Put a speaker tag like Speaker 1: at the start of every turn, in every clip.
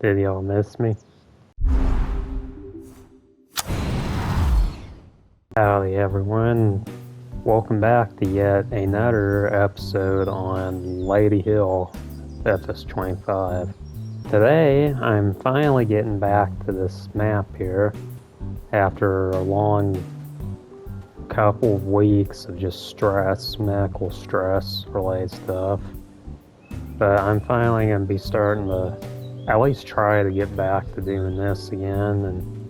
Speaker 1: Did y'all miss me? Howdy everyone, welcome back to yet another episode on LadyHill Fs25. Today I'm finally getting back to this map here after a long couple of weeks of just medical stress related stuff. But I'm finally going to be starting to at least try to get back to doing this again, and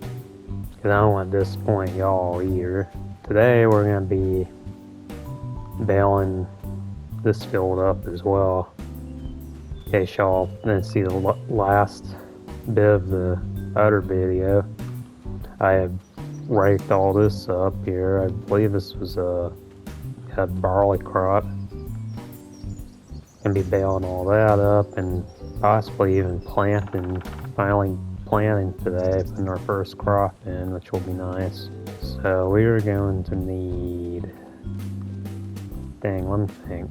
Speaker 1: because I don't want to disappoint y'all either. Today we're going to be baling this field up as well. In case y'all didn't see the last bit of the other video, I had raked all this up here. I believe this was a barley crop. Gonna be baling all that up and possibly even finally planting today, putting our first crop in, which will be nice. So we are going to need, let me think,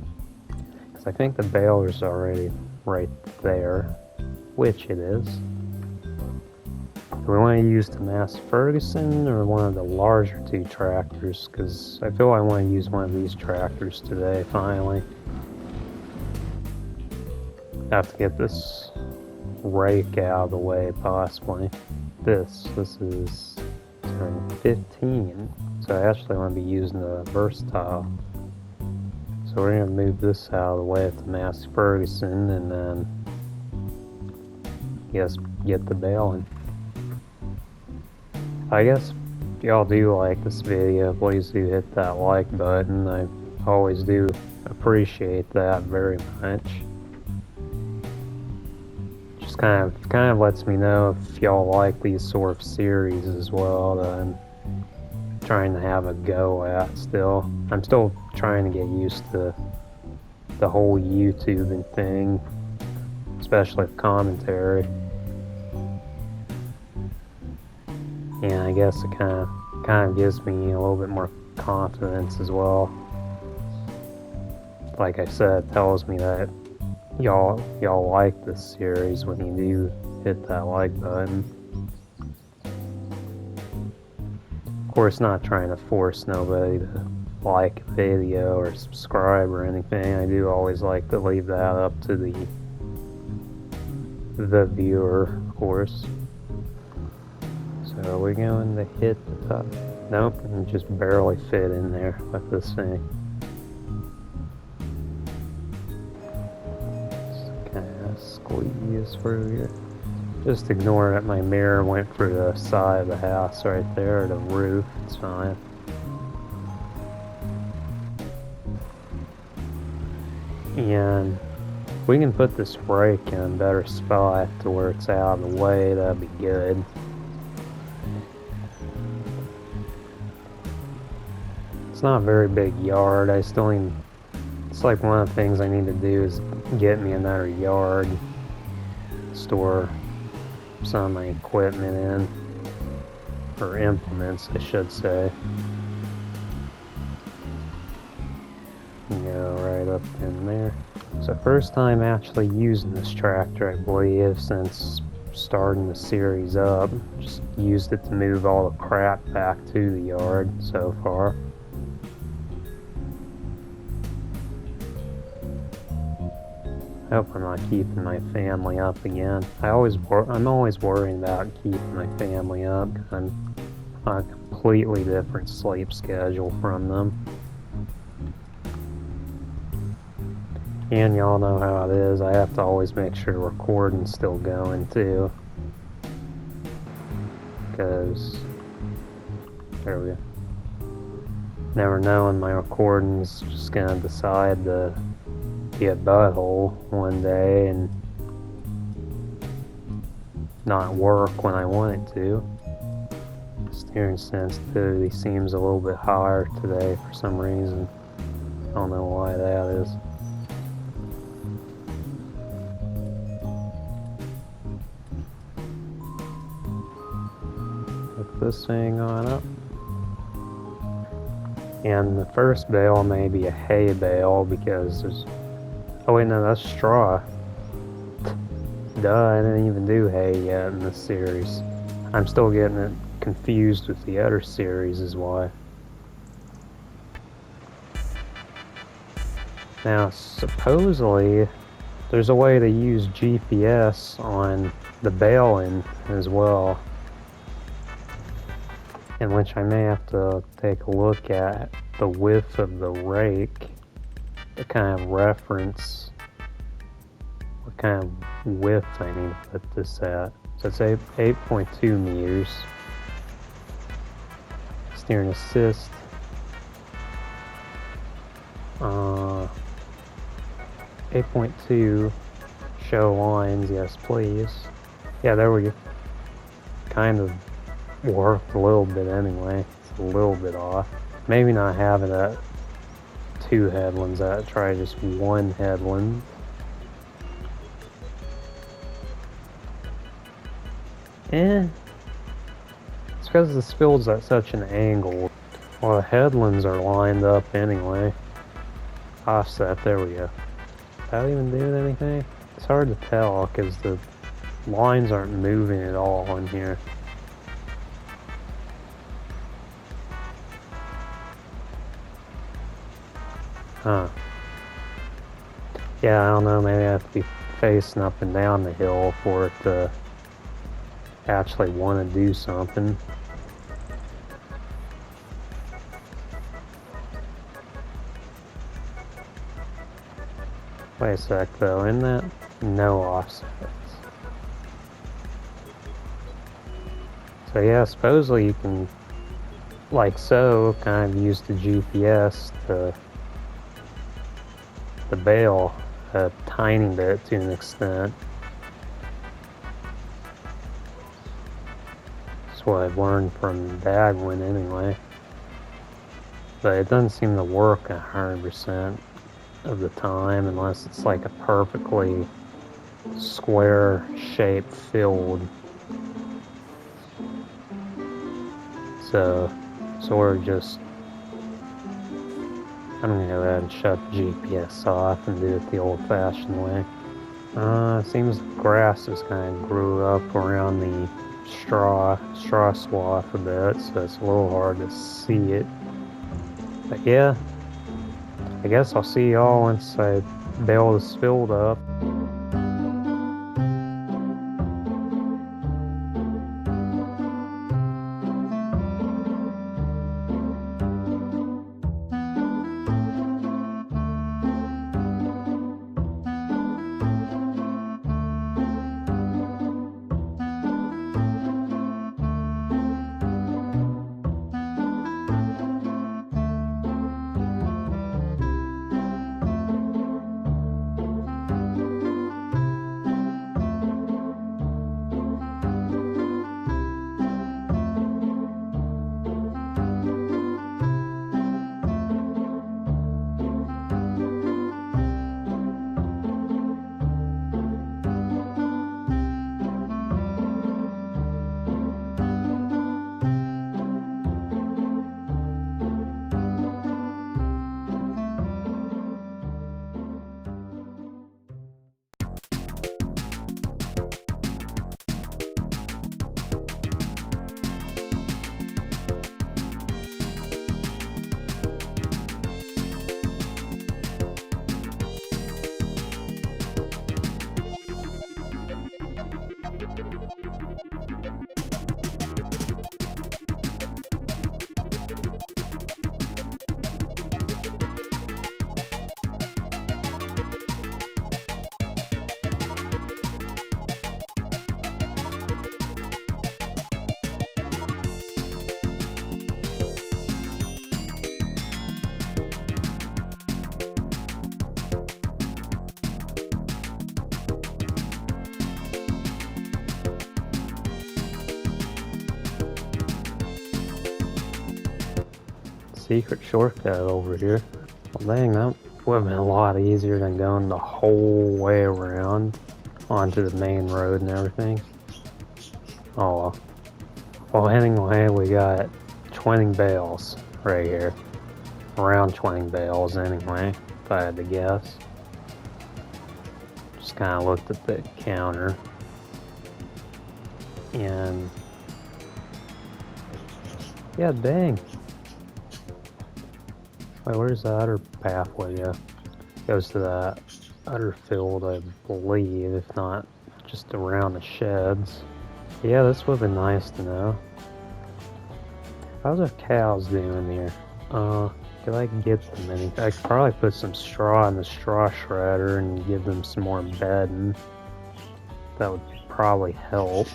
Speaker 1: because I think the baler's already right there, which it is. Do we want to use the Mass Ferguson or one of the larger two tractors? Because I feel I want to use one of these tractors today, finally. Have to get this rake out of the way, possibly. This is turn 15, so I actually want to be using the versatile. So we're going to move this out of the way with the Mass Ferguson and then get the baling. I guess if y'all do like this video, please do hit that like button. I always do appreciate that very much. Just kind of lets me know if y'all like these sort of series as well that I'm trying to have a go at still. I'm still trying to get used to the whole YouTubing thing, especially with commentary. And I guess it kind of gives me a little bit more confidence as well. Like I said, it tells me that y'all like this series when you do hit that like button. Of course, not trying to force nobody to like a video or subscribe or anything. I do always like to leave that up to the viewer, of course. So we're going to hit the top. Nope, and just barely fit in there with this thing. Squeeze through here. Just ignore that my mirror went through the side of the house right there, the roof. It's fine. And we can put this rake in a better spot to where it's out of the way. That'd be good. It's not a very big yard. It's like one of the things I need to do is get me another yard, store some of my equipment in, or implements I should say. Go right up in there. So first time actually using this tractor, I believe, since starting the series up. Just used it to move all the crap back to the yard so far. I hope I'm not keeping my family up again. I'm always worrying about keeping my family up because I'm on a completely different sleep schedule from them. And y'all know how it is. I have to always make sure the recording's still going too. Because, there we go. Never knowing my recording's just gonna decide to be a butthole one day and not work when I want it to. Steering sensitivity seems a little bit higher today for some reason. I don't know why that is. Put this thing on up. And the first bale may be a hay bale because there's... Oh wait, no, that's straw. Duh, I didn't even do hay yet in this series. I'm still getting it confused with the other series is why. Now, supposedly, there's a way to use GPS on the baling as well, in which I may have to take a look at the width of the rake to kind of reference what kind of width I need to put this at. So it's 8.2 meters. Steering assist. 8.2. Show lines, yes please. Yeah, there we go. Kind of worked a little bit anyway. It's a little bit off. Maybe not having that 2 headlands. I'd try just 1 headland. It's because this field's at such an angle. Well, the headlands are lined up anyway. Offset, there we go. Is that even doing anything? It's hard to tell because the lines aren't moving at all on here. Huh. Yeah, I don't know, maybe I have to be facing up and down the hill for it to actually want to do something. Wait a sec though, isn't that no offsets? So yeah, supposedly you can, like so, kind of use the GPS to bale a tiny bit to an extent. That's what I've learned from Dagwin anyway. But it doesn't seem to work 100% of the time unless it's like a perfectly square shaped field. So we're just, I'm gonna go ahead and shut the GPS off and do it the old fashioned way. It seems the grass has kind of grew up around the straw swath a bit, so it's a little hard to see it. But yeah, I guess I'll see y'all once I bale this field up. Secret shortcut over here. Well, dang, that would have been a lot easier than going the whole way around onto the main road and everything. Oh well. Anyway, we got 20 bales right here. Around 20 bales anyway, if I had to guess. Just kind of looked at the counter. And yeah, dang. Wait, where's the other pathway go? Goes to that other field, I believe, if not just around the sheds. Yeah, this would be nice to know. How's our cows doing here? If I can get them any, I could probably put some straw in the straw shredder and give them some more bedding. That would probably help.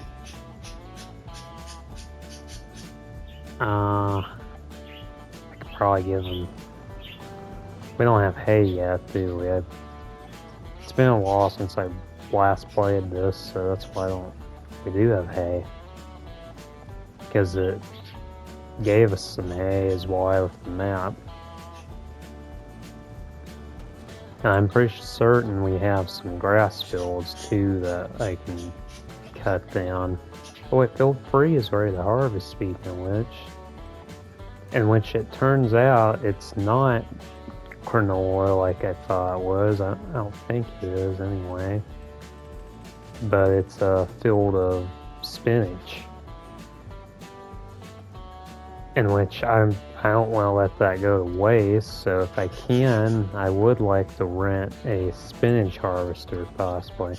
Speaker 1: I could probably give them. We don't have hay yet, do we? It's been a while since I last played this, so that's why we do have hay. Because it gave us some hay is why with the map. And I'm pretty certain we have some grass fields too that I can cut down. Oh wait, field 3 is ready to harvest, speaking of which. In which it turns out it's not granola like I thought it was. I don't think it is anyway. But it's a field of spinach. In which I don't want to let that go to waste, so if I can, I would like to rent a spinach harvester possibly.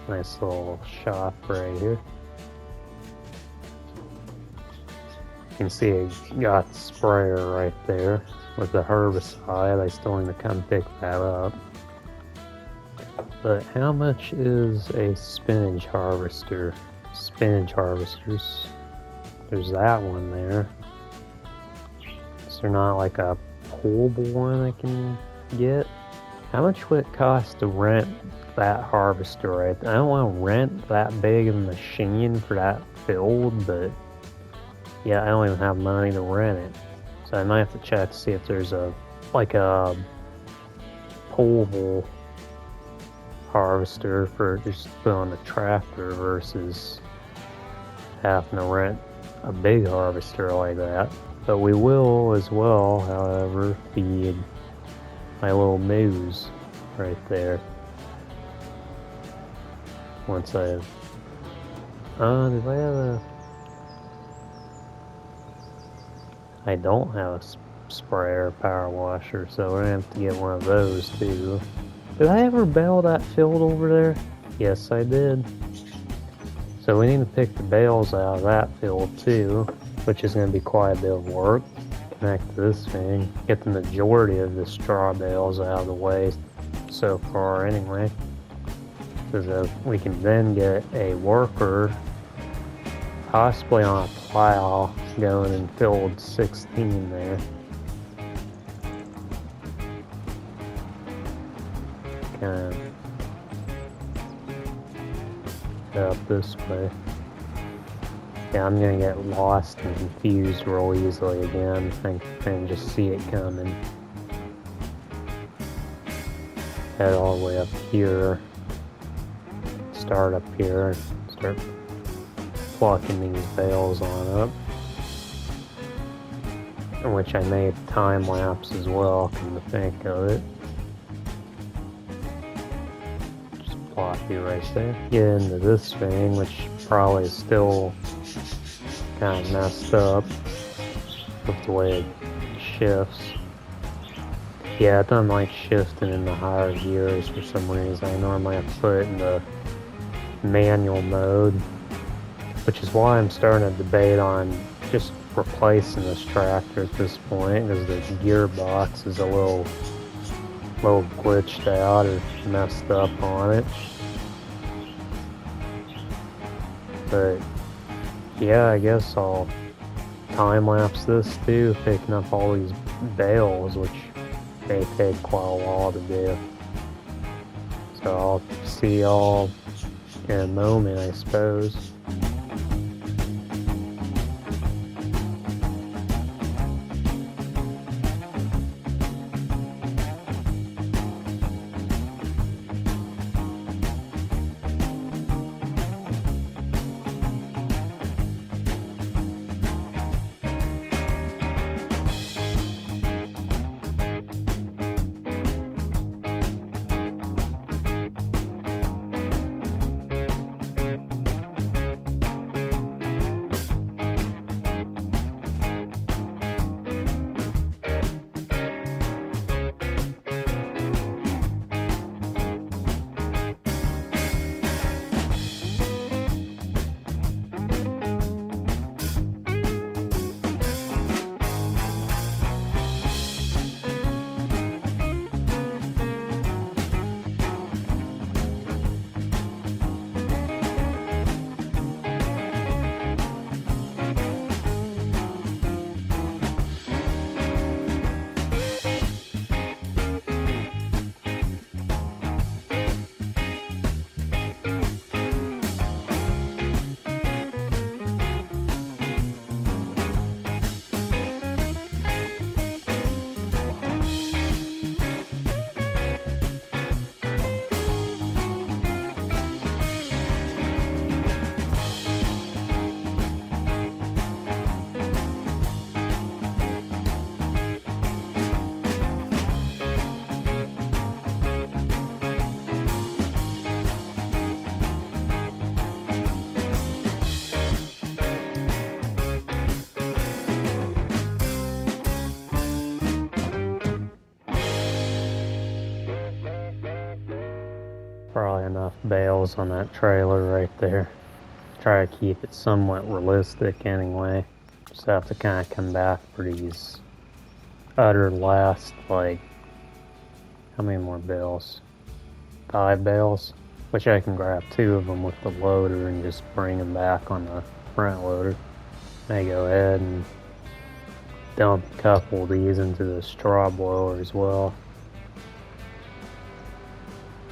Speaker 1: Nice little shop right here. You can see I got the sprayer right there with the herbicide. I still need to come pick that up. But how much is a spinach harvester? Spinach harvesters. There's that one there. Is there not like a pullable one I can get? How much would it cost to rent that harvester right there? I don't want to rent that big of a machine for that field, but yeah, I don't even have money to rent it. So I might have to check to see if there's a pullable harvester for just put on the tractor versus having to rent a big harvester like that. But we will as well, however, feed my little moose right there. Once did I have a... I don't have a sprayer power washer, so we're gonna have to get one of those too. Did I ever bale that field over there? Yes, I did. So we need to pick the bales out of that field too, which is going to be quite a bit of work. Connect this thing, get the majority of the straw bales out of the way so far anyway. So that we can then get a worker, possibly on a plow, going in field 16 there. Kind of up this way. Yeah, I'm gonna get lost and confused real easily again. I can just see it coming. Head all the way up here. Start up here. Start plucking these bales on up. In which I made time lapse as well, come to think of it. Plot you right there. Get into this thing, which probably is still kind of messed up with the way it shifts. Yeah, it doesn't like shifting in the higher gears for some reason. I normally have to put it in the manual mode, which is why I'm starting to debate on just replacing this tractor at this point, because the gearbox is a little glitched out or messed up on it. But yeah, I guess I'll time-lapse this too, picking up all these bales, which may take quite a while to do. So I'll see y'all in a moment, I suppose. enough bales on that trailer right there. Try to keep it somewhat realistic anyway. Just have to kind of come back for these utter last, like, how many more bales? 5 bales? Which I can grab 2 of them with the loader and just bring them back on the front loader. May go ahead and dump a couple of these into the straw blower as well.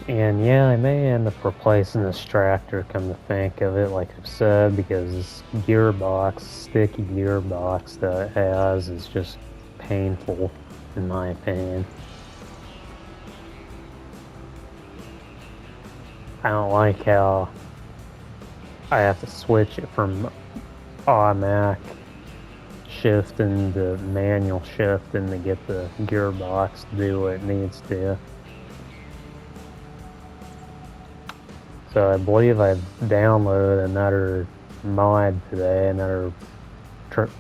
Speaker 1: And yeah, I may end up replacing this tractor, come to think of it, like I've said, because this gearbox, sticky gearbox that it has is just painful, in my opinion. I don't like how I have to switch it from automatic shifting to manual shifting to get the gearbox to do what it needs to. So I believe I've downloaded another mod today, another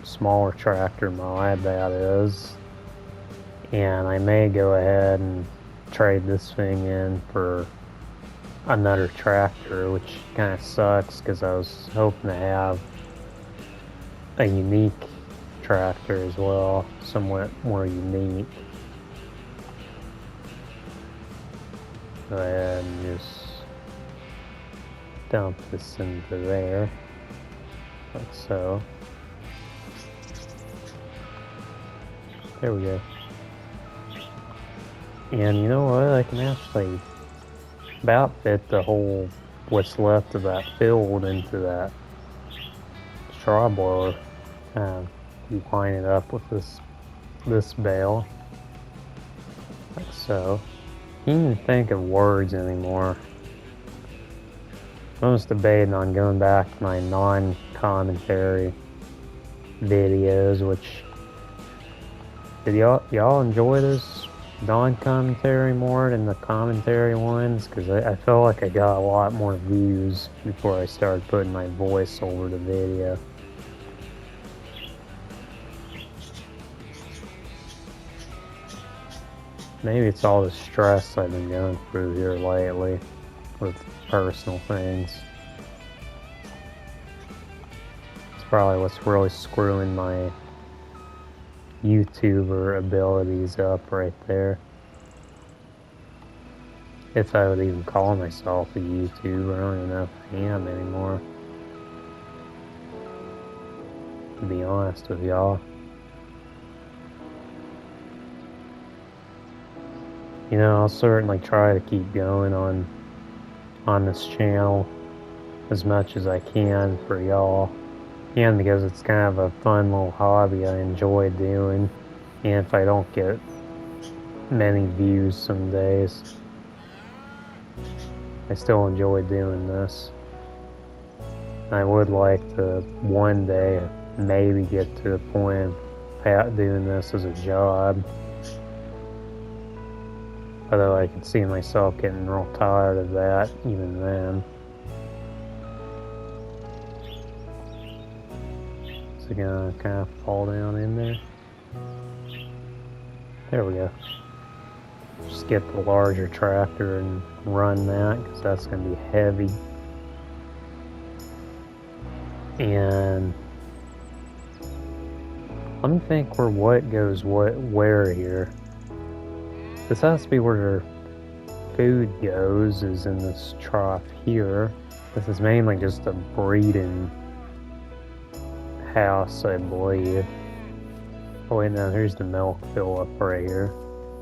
Speaker 1: smaller tractor mod that is, and I may go ahead and trade this thing in for another tractor, which kind of sucks because I was hoping to have a unique tractor as well, somewhat more unique. Go ahead and just dump this into there, like so. There we go. And you know what? I can actually about fit the whole what's left of that field into that straw blower. Line it up with this bale, like so. Can't even think of words anymore. I was debating on going back to my non-commentary videos, which did y'all enjoy this non-commentary more than the commentary ones? Because I felt like I got a lot more views before I started putting my voice over the video. Maybe it's all the stress I've been going through here lately with personal things. It's probably what's really screwing my YouTuber abilities up right there. If I would even call myself a YouTuber, I don't even know if I am anymore, to be honest with y'all. You know, I'll certainly try to keep going on this channel as much as I can for y'all. And because it's kind of a fun little hobby I enjoy doing. And if I don't get many views some days, I still enjoy doing this. I would like to one day maybe get to the point of doing this as a job. Although I can see myself getting real tired of that even then. Is it gonna kind of fall down in there? There we go. Just get the larger tractor and run that, because that's gonna be heavy. And let me think where what goes where here. This has to be where their food goes, is in this trough here. This is mainly just a breeding house, I believe. Oh wait, no, here's the milk fill up right here.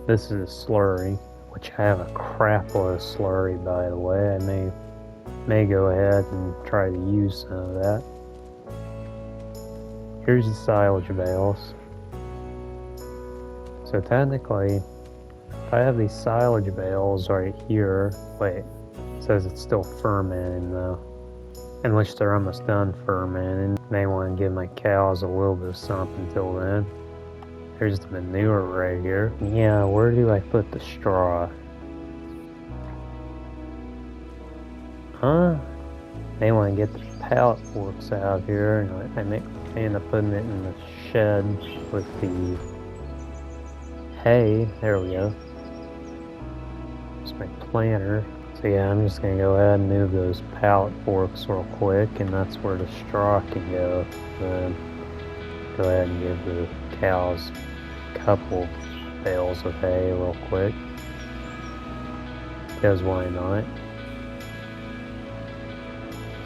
Speaker 1: This is a slurry, which I have a crap load of slurry, by the way. I may go ahead and try to use some of that. Here's the silage bales. So technically, I have these silage bales right here. Wait, it says it's still fermenting though. In which they're almost done fermenting. May want to give my cows a little bit of something till then. Here's the manure right here. Yeah, where do I put the straw? Huh? May want to get the pallet forks out here, and I may end up putting it in the shed with the hay. There we go. My planter. It's So yeah, I'm just gonna go ahead and move those pallet forks real quick, and that's where the straw can go. Then go ahead and give the cows a couple bales of hay real quick, because why not?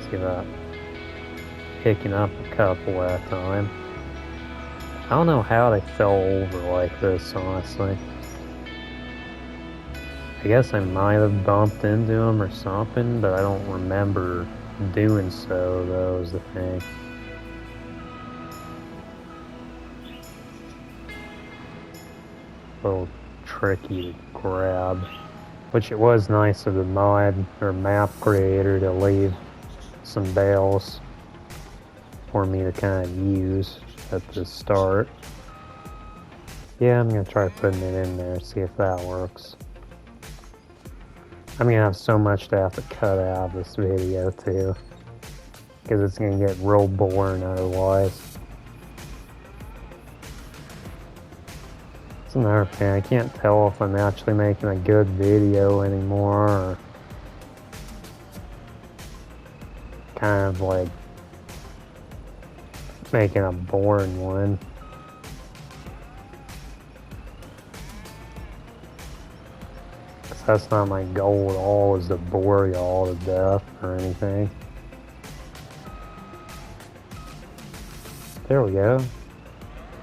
Speaker 1: See about picking up a couple at a time. I don't know how they fell over like this, honestly. I guess I might have bumped into them or something, but I don't remember doing so, though, is the thing. A little tricky to grab. Which it was nice of the mod or map creator to leave some bales for me to kind of use at the start. Yeah, I'm gonna try putting it in there, see if that works. I'm gonna have so much to have to cut out of this video too, because it's gonna get real boring otherwise. It's another thing, I can't tell if I'm actually making a good video anymore, or kind of like making a boring one. That's not my goal at all, is to bore y'all to death or anything. There we go.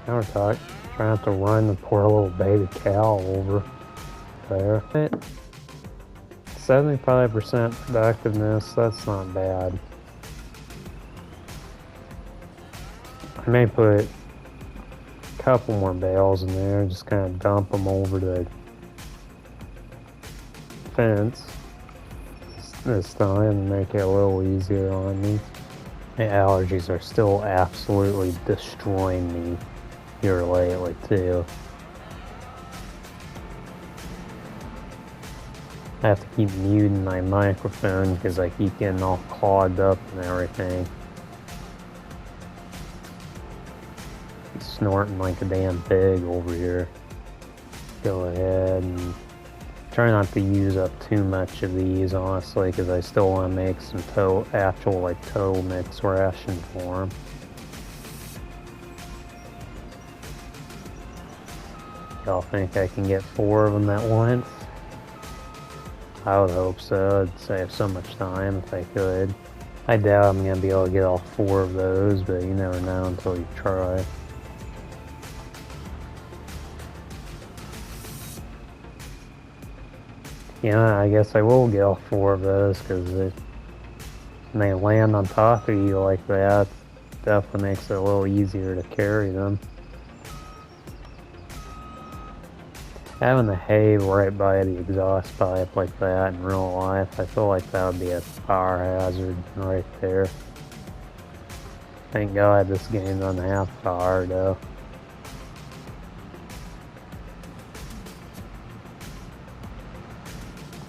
Speaker 1: Now we're talking. Trying to run the poor little baby cow over there. 75% productiveness, that's not bad. I may put a couple more bales in there, just kind of dump them over the fence this time and make it a little easier on me. My allergies are still absolutely destroying me here lately too. I have to keep muting my microphone because I keep getting all clogged up and everything. He's snorting like a damn pig over here. Go ahead and try not to use up too much of these, honestly, because I still want to make some actual like total mix ration for them. Y'all think I can get 4 of them at once? I would hope so. I'd save so much time if I could. I doubt I'm going to be able to get all 4 of those, but you never know until you try. Yeah, I guess I will get all 4 of those, because when they land on top of you like that, it definitely makes it a little easier to carry them. Having the hay right by the exhaust pipe like that in real life, I feel like that would be a fire hazard right there. Thank God this game doesn't have fire though.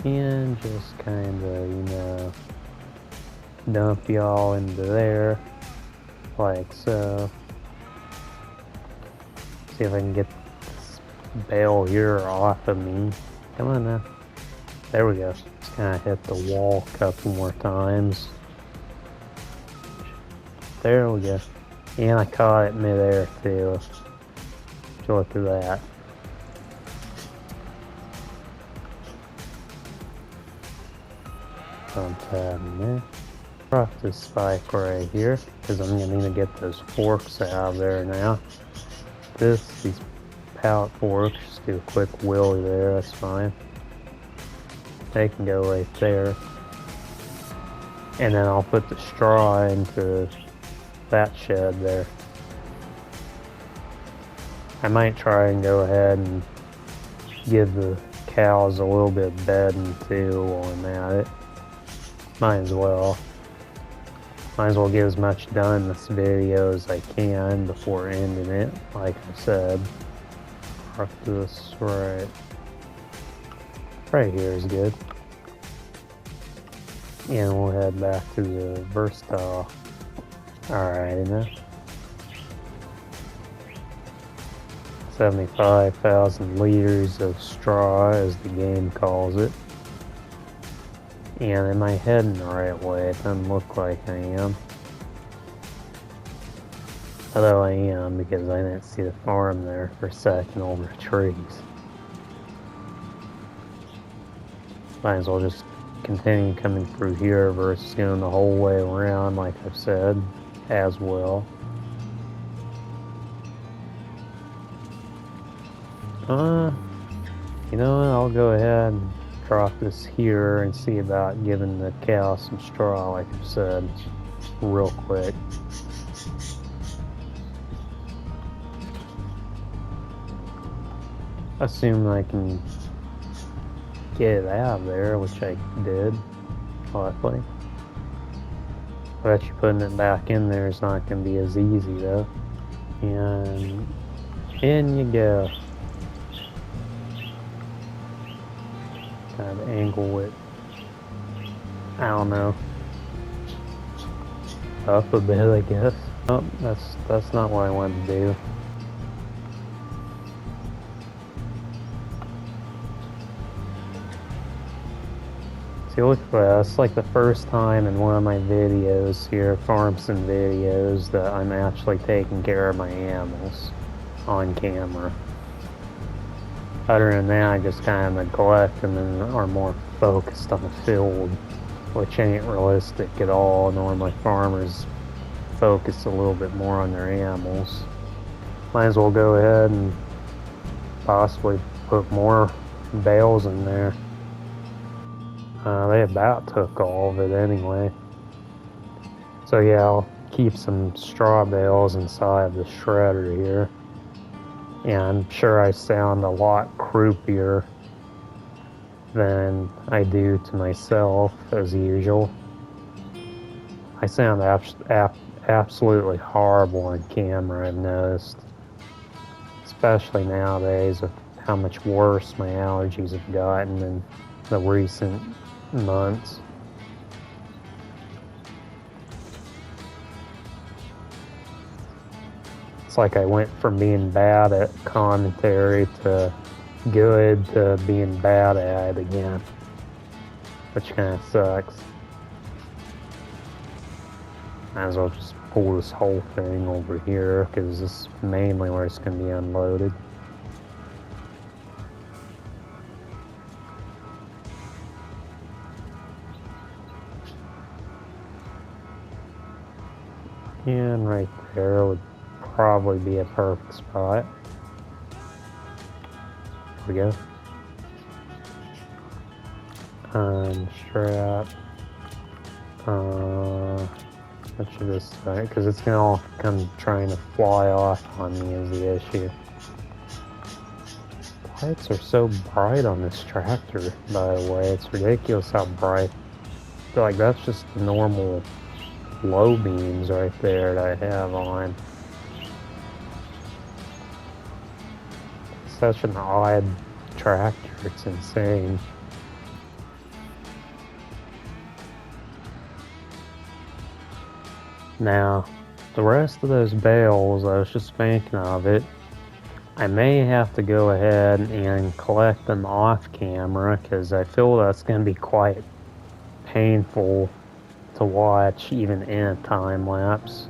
Speaker 1: And just kinda, you know, dump y'all into there, like so. See if I can get this bale here off of me. Come on now. There we go. Just kinda hit the wall a couple more times. There we go. And I caught it midair too. Look at that. Tabbing there. Drop this spike right here, because I'm gonna need to get those forks out of there now. These pallet forks, just do a quick wheelie there, that's fine. They can go right there. And then I'll put the straw into that shed there. I might try and go ahead and give the cows a little bit of bedding too while I'm at it. Might as well. Might as well get as much done in this video as I can before ending it, like I said. Mark this right here is good. And we'll head back to the versatile. Alrighty now. 75,000 liters of straw, as the game calls it. And am I heading the right way? It doesn't look like I am. Although I am, because I didn't see the farm there for a second over the trees. Might as well just continue coming through here versus going the whole way around, like I've said, as well. You know what, I'll go ahead and drop this here and see about giving the cow some straw, like I've said, real quick. Assume I can get it out of there, which I did, luckily. I bet you putting it back in there is not going to be as easy, though. And in you go. Kind of angle it, I don't know, up a bit, I guess. Oh, that's not what I wanted to do. See, look at that. It's like the first time in one of my videos here, Farmson videos, that I'm actually taking care of my animals on camera. Other than that, I just kind of neglect them and are more focused on the field, which ain't realistic at all. Normally farmers focus a little bit more on their animals. Might as well go ahead and possibly put more bales in there. They about took all of it anyway. So yeah, I'll keep some straw bales inside the shredder here. And I'm sure I sound a lot croupier than I do to myself, as usual. I sound absolutely horrible on camera, I've noticed. Especially nowadays with how much worse my allergies have gotten in the recent months. It's like I went from being bad at commentary to good to being bad at it again, which kind of sucks. Might as well just pull this whole thing over here, because this is mainly where it's going to be unloaded. And right there would probably be a perfect spot. There we go. Unstrap. What should this say? Because it's gonna all come trying to fly off on me is the issue. Lights are so bright on this tractor, by the way. It's ridiculous how bright. I feel like that's just the normal low beams right there that I have on. Such an odd tractor, it's insane. Now, the rest of those bales, I was just thinking of it, I may have to go ahead and collect them off camera, because I feel that's going to be quite painful to watch even in a time lapse.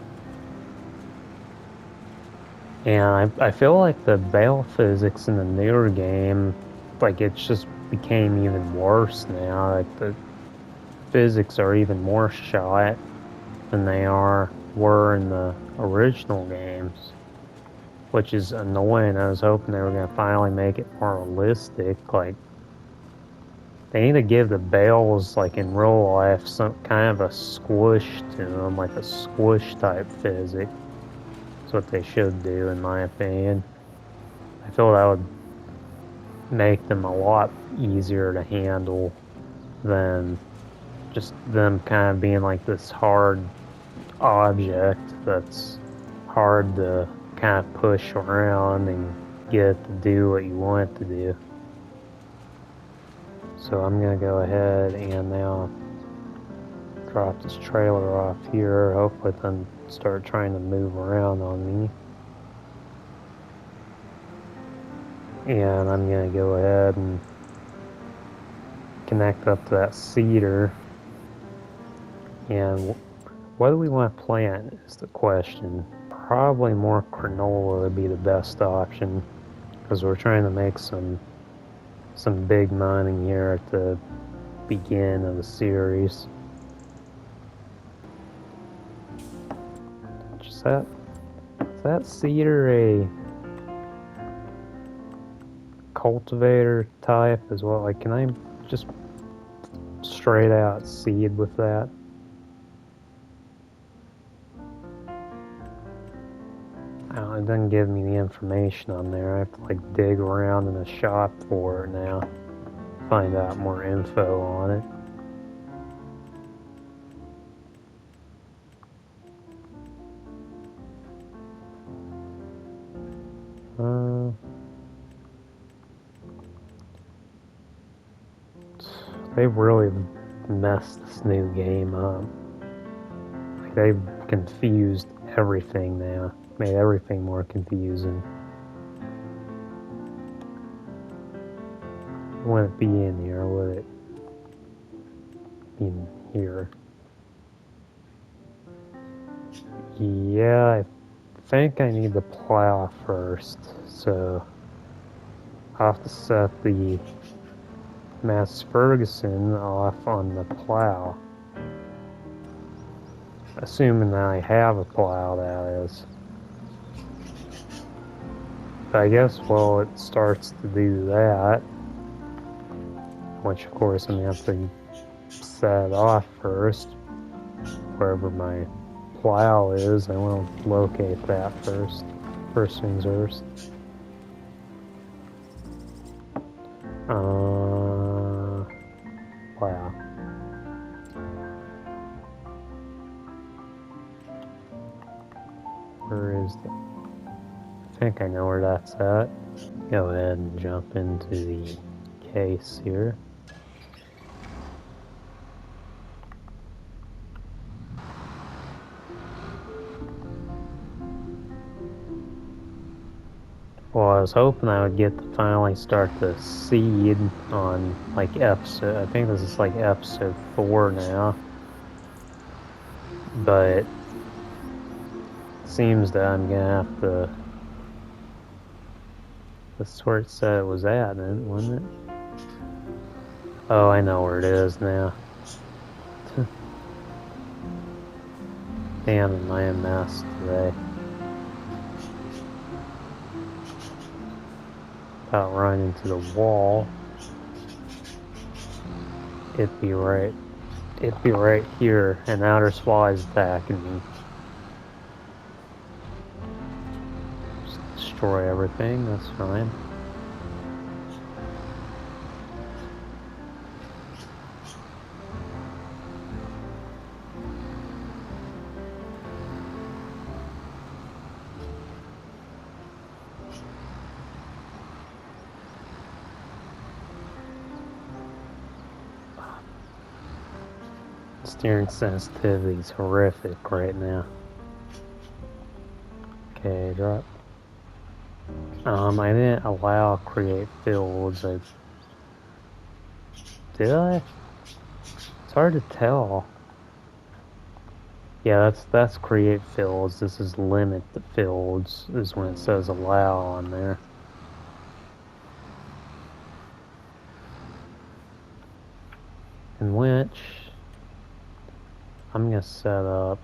Speaker 1: And I feel like the bale physics in the newer game, like it's just became even worse now. Like the physics are even more shot than they were in the original games, which is annoying. I was hoping they were going to finally make it more realistic. Like, they need to give the bales, like in real life, some kind of a squish to them, like a squish type physics. That's what they should do, in my opinion. I feel that would make them a lot easier to handle than just them kind of being like this hard object that's hard to kind of push around and get it to do what you want it to do. So I'm going to go ahead and now drop this trailer off here. Hopefully it doesn't start trying to move around on me. And I'm going to go ahead and connect up to that cedar. And what do we want to plant is the question. Probably more granola would be the best option, because we're trying to make some big mining here at the begin of the series. Is that cedar a cultivator type as well? Like, can I just straight out seed with that? It doesn't give me the information on there. I have to like dig around in the shop for it now. Find out more info on it. They've really messed this new game up. Like, they've confused everything now. Made everything more confusing. Wouldn't it be in here, would it? In here. Yeah, I think I need to plow first, so I'll have to set the Mass Ferguson off on the plow. Assuming that I have a plow, that is. But I guess while it starts to do that, which of course I'm going to have to set it off first, wherever my plow is, I want to locate that first. First things first. Plow. Where is that? I think I know where that's at. Go ahead and jump into the case here. Well, I was hoping I would get to finally start the seed on like episode, I think this is like episode 4 now. But it seems that I'm gonna have to. That's where it said it was at, wasn't it? Oh, I know where it is now. Damn, am I a mess today. About running into the wall. It'd be right here, and outer spy is attacking me. Just destroy everything, that's fine. Steering sensitivity is horrific right now. Okay, drop. I didn't allow create fields. Did I? It's hard to tell. Yeah, that's create fields. This is limit the fields, is when it says allow on there. In which I'm going to set up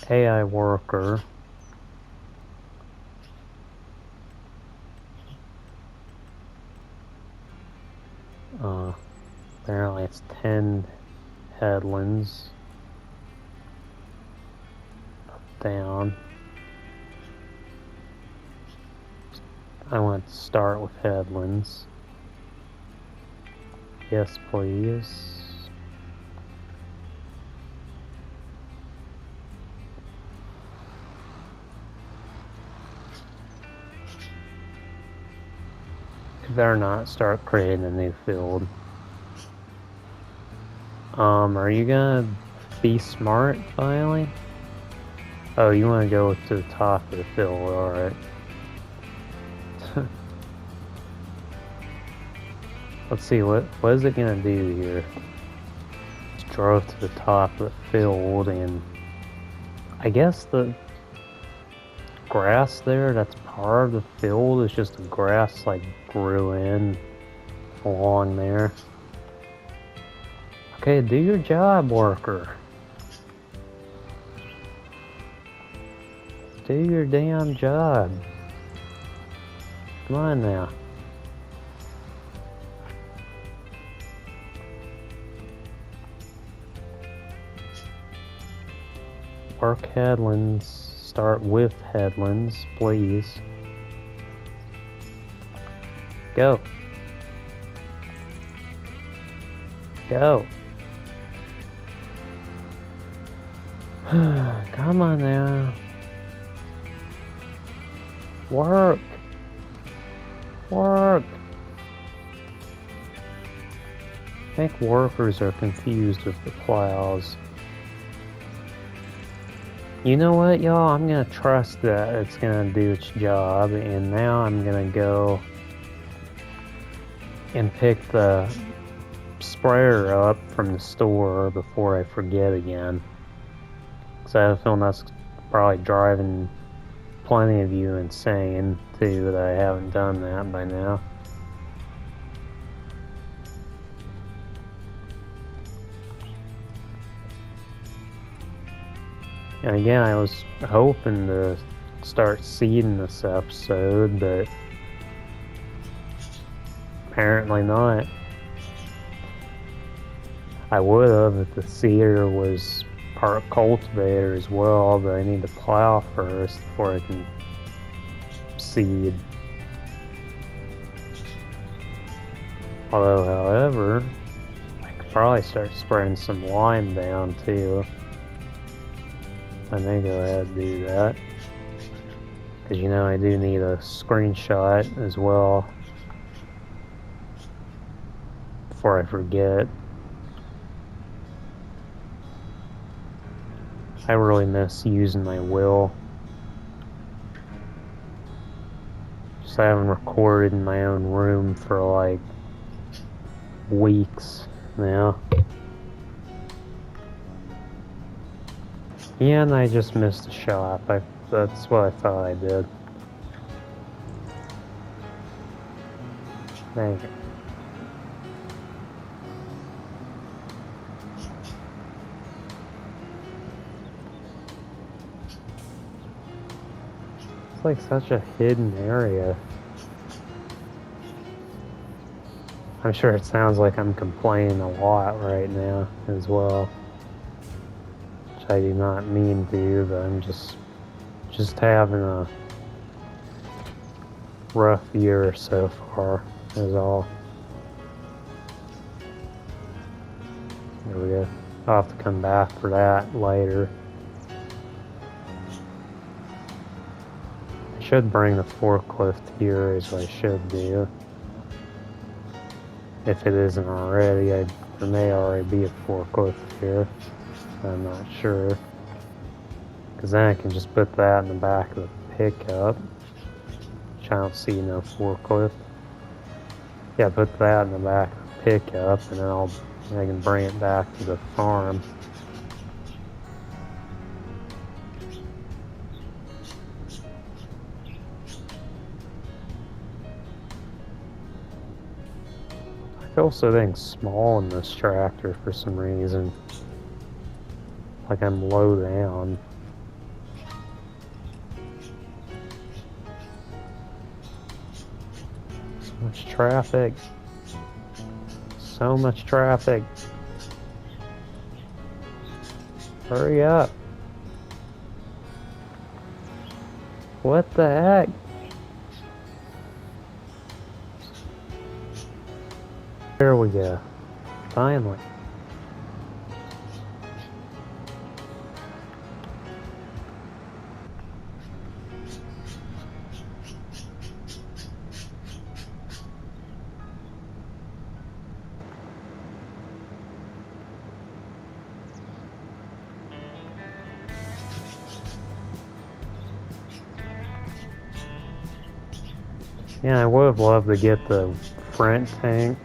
Speaker 1: AI worker. Apparently it's 10 headlands. Up, down. I want to start with headlands. Yes, please. Better not start creating a new field. Are you gonna be smart finally? Oh, you want to go to the top of the field, alright. Let's see, what is it gonna do here? Just drove to the top of the field, and I guess the grass there, that's part of the field, is just the grass like grew in along there. Okay, do your job, worker. Do your damn job. Come on now. Work headlands. Start with headlands, please. Go. Go. Come on now. Work. Work. I think workers are confused with the plows. You know what, y'all? I'm gonna trust that it's gonna do its job, and now I'm gonna go and pick the sprayer up from the store before I forget again. Because I have a feeling that's probably driving plenty of you insane, too, that I haven't done that by now. And again, I was hoping to start seeding this episode, but apparently not. I would have if the seeder was part cultivator as well, but I need to plow first before I can seed. Although, however, I could probably start spraying some lime down too. I may go ahead and do that. Because you know I do need a screenshot as well before I forget. I really miss using my wheel. Just I haven't recorded in my own room for like weeks now. Yeah, and I just missed a shot. That's what I thought I did. Dang it. It's like such a hidden area. I'm sure it sounds like I'm complaining a lot right now as well. I do not mean to, but I'm just having a rough year so far, is all. There we go. I'll have to come back for that later. I should bring the forklift here, as I should do. If it isn't already, there may already be a forklift here. I'm not sure. Because then I can just put that in the back of the pickup. Which I don't see no forklift. Yeah, put that in the back of the pickup, and then I can bring it back to the farm. I feel so dang small in this tractor for some reason. Like I'm low down. So much traffic. So much traffic. Hurry up. What the heck? There we go. Finally. Yeah, I would have loved to get the front tank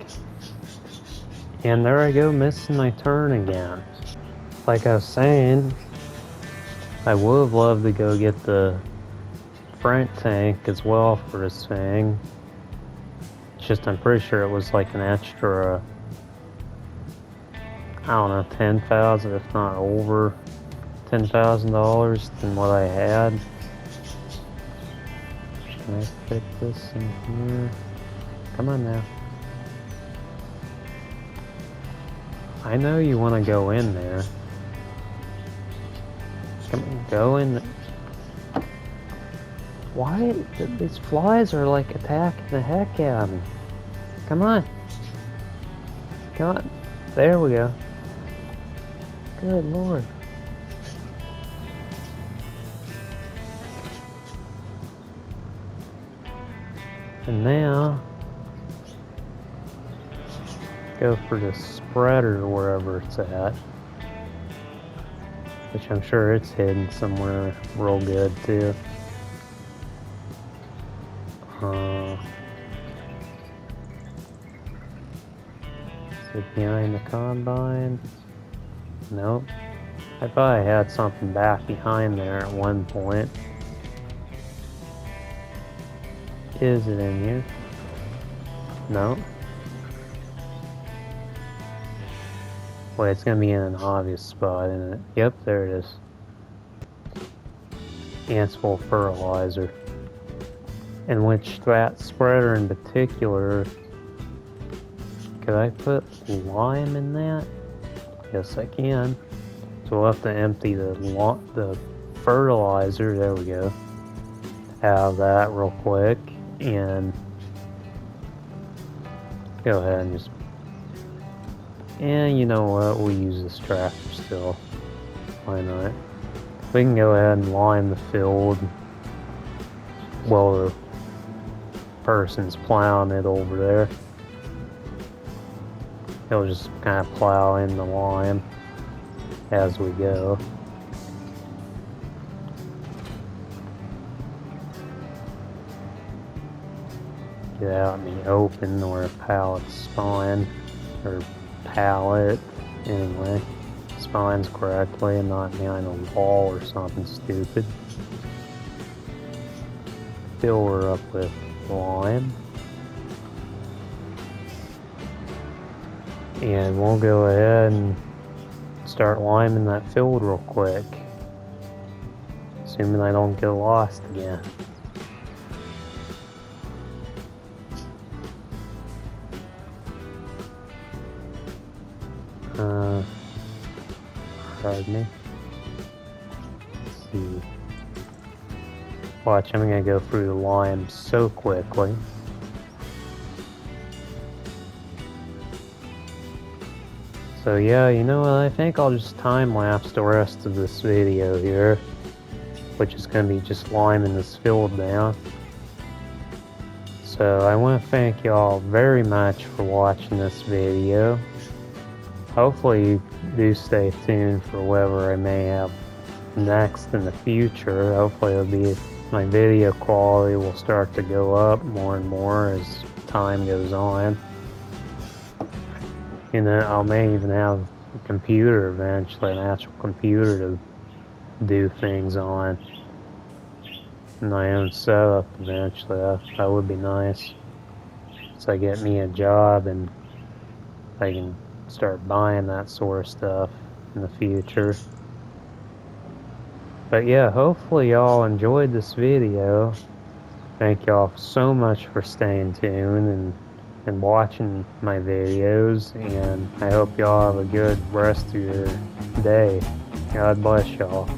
Speaker 1: And there I go, missing my turn again. Like I was saying, I would have loved to go get the front tank as well for this thing. It's just I'm pretty sure it was like an extra, I don't know, 10,000, if not over $10,000 than what I had. Can I fit this in here? Come on now. I know you want to go in there. Come on, go in. Why? These flies are like attacking the heck out of me. Come on. Come on. There we go. Good Lord. And now, go for the spreader wherever it's at. Which I'm sure it's hidden somewhere real good too. Is it behind the combine? Nope. I thought I had something back behind there at one point. Is it in here? No. Wait, it's gonna be in an obvious spot, isn't it? Yep, there it is. Ants full fertilizer. In which that spreader in particular, could I put lime in that? Yes, I can. So we'll have to empty the fertilizer. There we go. Have that real quick, and go ahead and just. And you know what? We'll use this tractor still. Why not? We can go ahead and line the field while the person's plowing it over there. He'll just kind of plow in the lime as we go. Get out in the open where a pallet's spawn, or pallet, anyway, spawns correctly and not behind a wall or something stupid. Fill her up with lime. And we'll go ahead and start liming that field real quick. Assuming I don't get lost again. Pardon me. Let's see. Watch, I'm gonna go through the lime so quickly. So yeah, you know what, I think I'll just time-lapse the rest of this video here, which is going to be just liming this field down. So I want to thank y'all very much for watching this video. Hopefully you do stay tuned for whatever I may have next in the future. Hopefully my video quality will start to go up more and more as time goes on. And then I may even have a computer eventually, an actual computer to do things on. My own setup eventually. That would be nice. So I get me a job and I can start buying that sort of stuff in the future. But yeah, hopefully y'all enjoyed this video. Thank y'all so much for staying tuned and watching my videos, and I hope y'all have a good rest of your day. God bless y'all.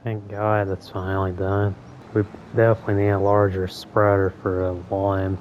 Speaker 1: Thank God it's finally done. We definitely need a larger spreader for a lime.